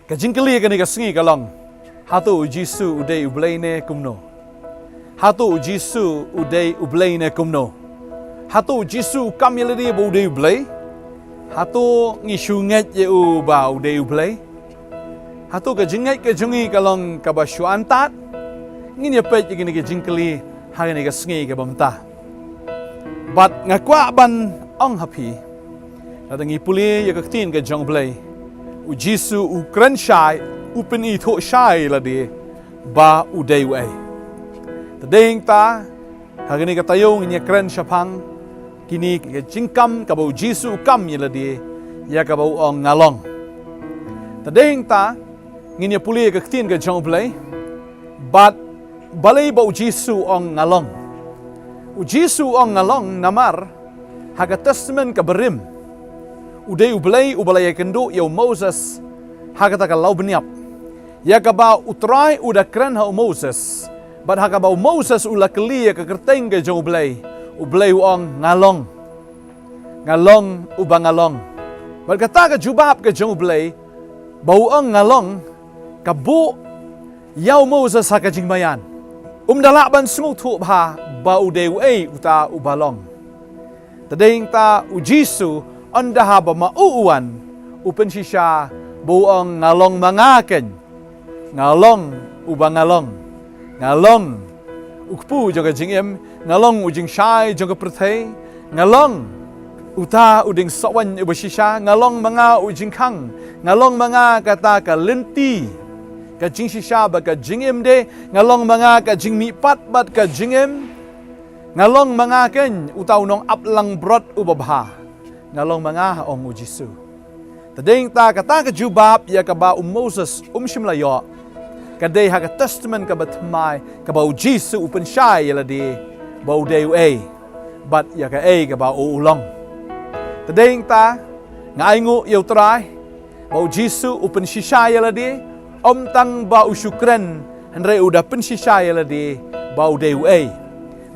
Kajingkali ka ni kasengi kalong. Hatu Jisu uday ublay ne kumno. Hatu Jisu uday ublay ne kumno. Hatu Jisu kamyaladi ba uday ublay. Hatu ngisunget ye u ba uday ublay. Hatu kajinget kajungi kalong kabasyu antat. Ngini pet ye ni kajingkali hari ni kasengi ka bamta. Bat ngakwa ban ong happy. Nadangi puli ye kaktin ka jong blay. U Jisu u kran shai u pen i tho shai la de ba u day way. Tadeng ta hagani ka tayo ngi kran shapang kini ka jingkam ka ba u Jisu kam ye la de ya ka ba u ong ngalong. Tadeng ta ngi puli ka kaktin ka jong blay. Bat balay ba u Jisu ong ngalong. U Jisu ong ngalong namar haga testament ka berim. Uday ublay ubalay kendo yaw Moses hagata ka law beniap. Ya ka ba utray uda kran ha Moses. But haka ba Moses ula kali ka kerteng ka jong ublay. Ublay uang ngalong. Ngalong ubang ngalong. But kata ka jubab ka jong ublay. Bauang ngalong kabu yaw Moses haka jingmayan. Umdalaban sungutu ha ba uday uay uta ubalong. Tadeng ta u Jisu anda haba mauuan upen sisya buong ngalong mangaken ngalong ubang ngalong ngalong ukpu jaga jingem ngalong ujing syai jaga perthai ngalong uta uding sawan ubasisya ngalong manga ujing kang ngalong manga kata ka lenti ka jing sisya ba ka jingem de ngalong manga ka jing mi pat bat ka jingem ngalong mangaken utaw nong aplang brot ubabha ngalong mga ong Jisu. Tadeng ta kata ka jubab ya ka ba Moses simlayo. Kaday ha ka testament ka batmay ka ba Jisu upen syay yala di ba uday ay. But ya ka ay ka ba uulong. Tadeng ta ngaingo yaw try ba Jisu upen syay yala di omtang ba usyukren hanray uda pen syay yala di ba uday ay.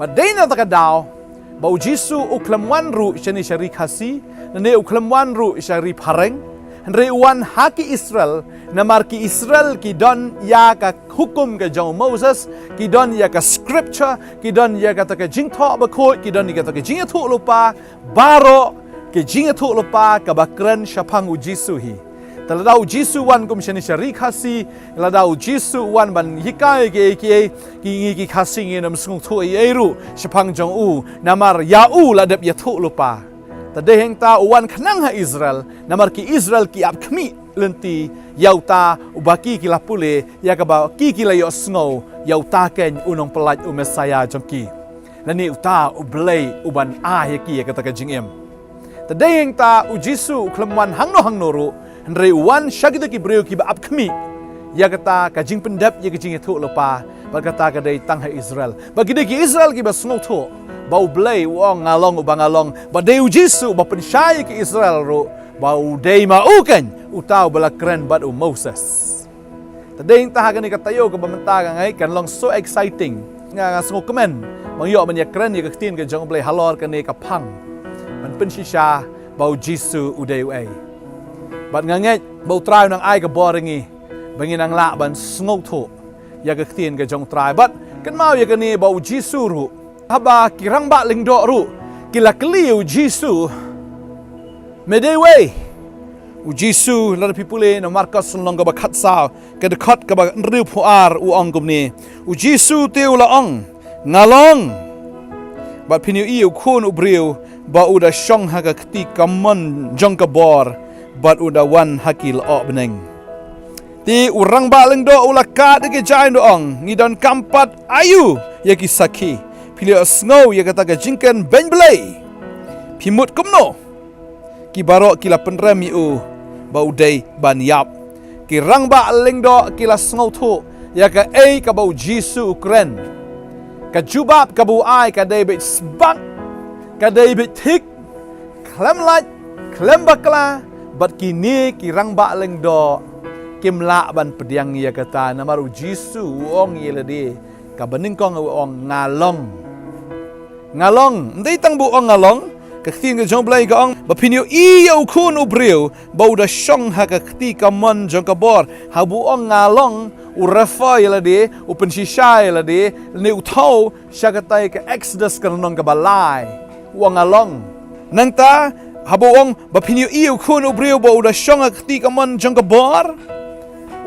Maday na ta ka daw bau Jisu uklamwan ru syani syari khasi nane uklamwan ru syari pareng andre wan haki Israel namarki Israel ki don ya ka hukum ka jong Moses ki don ya ka scripture ki don ya ka ta ka jingtho ba kho ki don ya ka ta ka jingtho lupa baro ki jingtho lupa ka bakran syapang u Jisu hi taladau Jisu wan kum syani syari khasi ladau Jisu wan ban hikai ki khasi ngi nam sung thu ai ru syapang jong u namar ya u ladap ya thu lupa tadeheng ta wan khnang ha Israel namar ki Israel ki ap khmi lenti yauta ubaki ki lapule ya ka ba ki layo sngo yauta ken unong pelat u Mesaya jongki lani uta ublay uban a ki ya ka ta ka jingem tadeheng ta u Jisu klemwan hangno ru Henry wan syagida ki breu ki ba apkmi ya kata ka jing pendap ya jing thu lopa berkata ka dai tang ha Israel bagi ki Israel ki ba sngo thu ba ublay wong ngalong ubang ngalong ba dei Jisu ba pensyai ki Israel ro ba dei mauken utaw bala kren bat Moses tadeng ta ka ni katayo ka bamenta ka ngai kan long so exciting nga sngo kemen mangyo man ya kren ya tin ka jong blay halor ka ni ka phang man pensisya ba Jisu uday ai Bat nganget bau try nang ai ka boringi bangin ang laban sngo tho ya ka tien ka jong try bat kan mau ya kani bau Jisu ru haba kirang ba lingdo ru kila kliu Jisu medewe u Jisu la pipule na Marcos long ka ba khatsa ka de khat ka ba riu puar u ong gumni u Jisu te ula ong ngalong bat pinu iu khun u briu ba u da shong ha ka kti kamon jong ka bor bat uda wan hakil o beneng. Ti urang baling do ulaka de ke jain do ong ngidon kampat ayu ya kisaki pilih sngo ya kata ka jingken ben belai. Pimut kumno. Ki barok kila penremi u ba udai ban yap. Ki rang baling do kila sngo thu ya ka ka bau Jisu Ukren. Ka jubab ka bu ai ka dai bit sbak ka dai bit thik klem lat klem bakla bat kini kirang ba leng do kimla ban pediang ya kata namaru Jisu ong yelade ka bening kong ong ngalong ndai tang bu ong ngalong Kaktin ka jong blay ka ang bapinyo iyo kun ubriw bau da syong ha kakti ka man jong ka bor habuong ngalong urefa yala de upensisya yala de ni utau syakatay ka exodus ka nong ka balay uang ngalong nang ta habuong bapinyo iyo kun ubriw bau da syong ha kakti ka man jong ka bor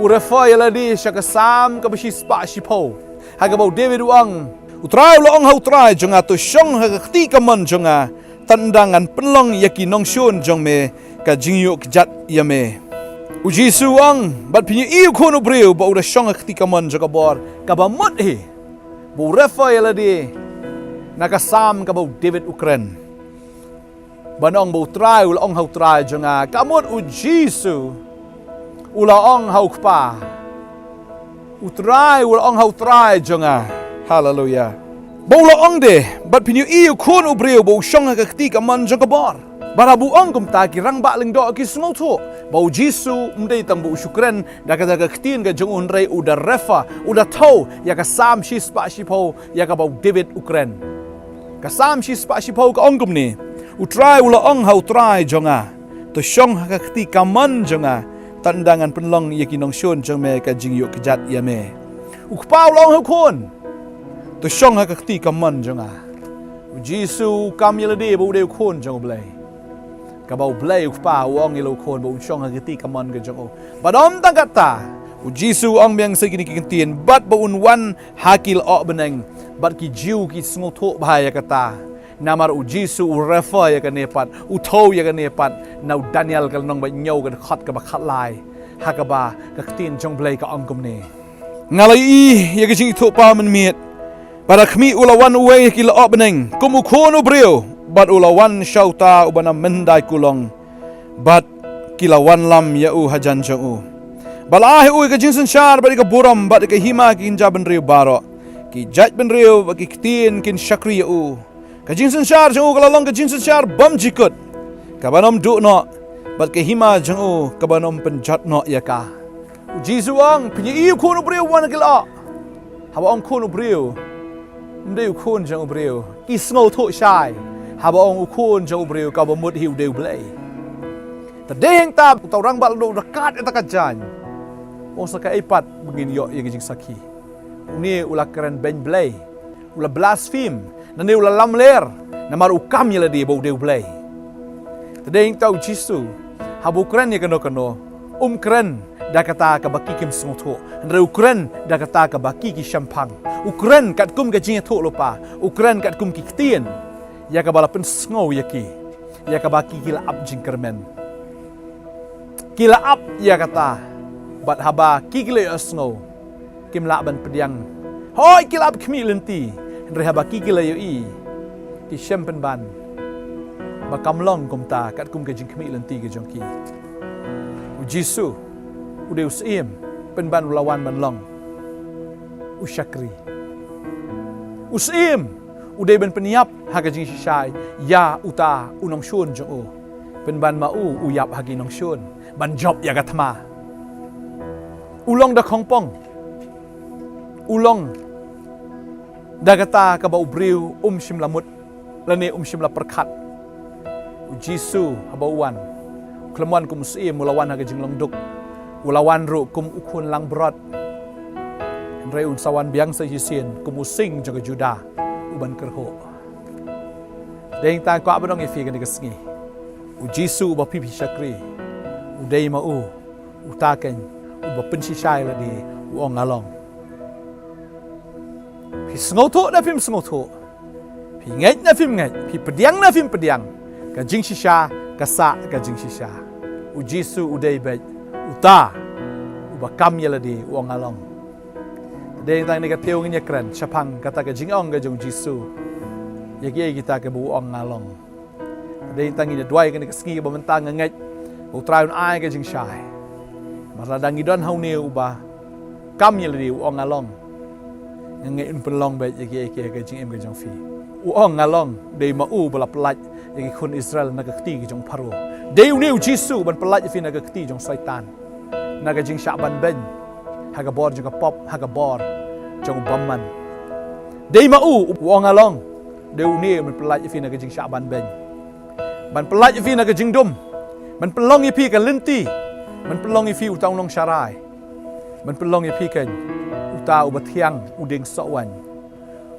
urefa yala de syakasam ka basispa sipo haga bau David uang utray ulang ha utray jong ato syong ha kakti ka man jong tandangan penlong yaki nongsyun jong me ka jingyu kjat yame uji suang bat pinyu iu kono breu ba ura syong akti kaman jong kabor ka ba mut he bu refa yala di nakasam ka ba David Ukren banong bu try ulong hau try jong kamut uji su ulong hau kpa utray ulong hau try jong hallelujah Baulah ong de, bat pinyu iyo kun ubriu bau syong kakti kaman jong kabar. Barabu ong kum ta kirang ba ling do ki smol to. Bau Jisu mdei tang bau syukran da ka kaktin ka jong unrei uda refa uda tau ya ka sam shi spa shi po ya ka bau David Ukren. Ka sam shi spa shi po ka ong kum ni. Utrai ula ong hau trai jonga. To syong kakti kaman jonga. Tandangan penlong yaki nong syun jong me ka jing yok kejat ya me. Ukpau long hau kun. To syong ha kakti kaman jonga Jisu kam yala de bau de kon jong blai ka bau blai ukpa wong ilo kon bau syong ha kakti kaman ga jong badom tang kata Jisu ong biang segini kintien bat bau unwan hakil ok beneng bat ki jiu ki sngotho bahaya kata namar Jisu refa ya ka nepat utho ya ka nepat nau Daniel kal nong ba nyau ka khat ka ba khat lai ha ka ba kaktin jong blai ka ongkom ne ngalai ya ka jing tho pa man miet para kami ulawan uwe kila opening kumukono brio bat ulawan syauta ubana mendai kulong bat kilawan lam ya u hajan jong u balahi u ka jinsen syar bat ka buram bat ka hima kin jaban rio baro ki jaj ben rio bat ki ktin kin syakri ya u ka jinsen syar jong u kalalong ka jinsen syar bam jikut ka banom du no bat ka hima jong u ka banom penjat no ya ka Jisu ang pinyi iu kono brio wan kila hawa ang kono brio Mdei ukun jang ubriu kisngau tho shai haba ong ukun jang ubriu ka ba mut hiu deu blai ta deng ta tau rang bal do dekat eta kajan ong saka ipat begin yo ye jing saki ni ula keren ben blai ula blaspheme na ni ula lamler na mar ukam yela di bo deu blai ta deng tau Jisu habu keren ye kano keren da kata ka baki kim sngotho re ukren da kata ka baki ki shampang ukren kat kum ka jing tho lopa ukren kat kum ki ktien ya ka bala pen sngow yaki ya ka baki kila ap jing kermen kila ap ya kata bat haba ki kila sngow kim la ban pediang hoi kila ap khmi lenti re haba ki kila yo i ki shampen ban ba kamlong kum ta kat kum ka jing khmi lenti ke jong ki Jisu udah usim penban lawan manlong usyakri usim udah ben peniap haga jing shisai ya uta unong syun jong u penban mau uyap hagi nong syun ban job ya gatma ulong da khongpong ulong da kata ka ba ubriu shim lamut lane shim la perkat Jisu habawan kelemuan kum usim mulawan haga jing longduk ulawan ru kum ukun lang brot reun sawan biang sa hisien kum using jaga juda uban kerho deng ta ko abadong ifi kan digasngi u Jisu ba pipi syakri udai mau utaken uba pensi syai la di uong along pi sngoto na pim sngoto pi ngai na pim ngai pi pediang na pim pediang ka jing shisha ka sa ka jing shisha u Jisu udai ba uta ubakam yala di uang along deng tang nega teung nya kran chapang kata ka jingong ga jong Jisu yagi kita ke bu uang along deng tang nya dwai ka ski ba mentang ngai utraun ai ka jing shai maradang idon haune uba kam yala di uang along ngai un pelong ba yagi ka jing em ka jong fi uang along dei ma u bala pelat yagi kun Israel na ka kti jong paro deu neu Jisu ban pelat fi na ka kti jong Satan naga jing Syaban ben haga bor juga pop haga bor jong bamman dei mau wong along deu ni men pelaj fi naga jing Syaban ben ban pelat fi na ke jingdom ban pelong fi ke lenti ban pelong fi utang long syarai ban pelong fi kan uta ubat hiang udeng sawan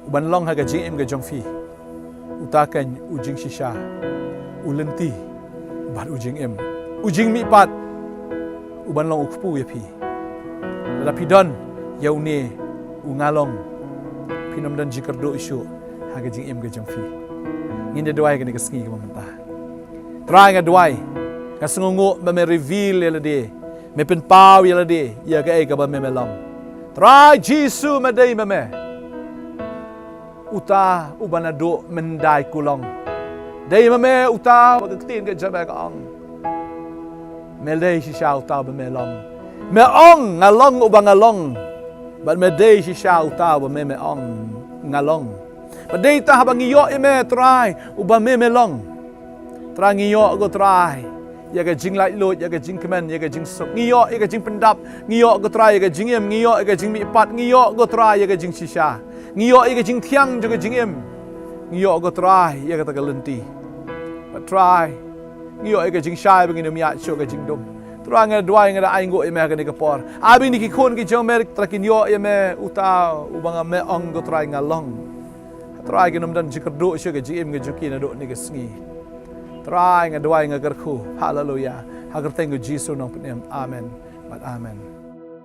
uban long ha ke jing em ke jong fi uta kan ujing shisha ulenti bat ujing em ujing mi pat uban long ukpu ya fi tapi don yau ne ungalong pinom dan jikerdo isu ha ke jing em ke jong fi ngin de doai ke ni ke sngi ke mentah try nga doai ka sungungo ba me reveal ya de me pen pau ya de ya ke ai ka ba me melong try jisu ma dei me uta ubanado mendai kulong dei me uta ba tin ke jabe ka ong me dei si sha uta ba me long me ong ngalong ubang ngalong ba me dei si sha uta ba me ong ngalong ba dei ta ba ngiyo me try uba me long try ngiyo go try ya ga jing lai lot ya ga jing kemen ya ga jing sok ngiyo ya ga jing pendap ngiyo go try ya ga jing em ngiyo ya ga jing mi pat ngiyo go try ya ga jing shisha ngiyo ya ga jing thiang jo ga jing em ngiyo go try ya ga ta ga lenti but try ngiyo ya ga jing shai ba ngi ya sho ga jing dom try nga dwai nga ai ngo me ga ni ka por abi ni ki khon ki jo mer trakin yo ya me uta ubanga me ong go try nga long try ki nom dan jikerdo sho ga jing em ga joki na do ni ga sngi try nga dwai nga garkhu hallelujah hagar tenggu jisu nong penem amen but amen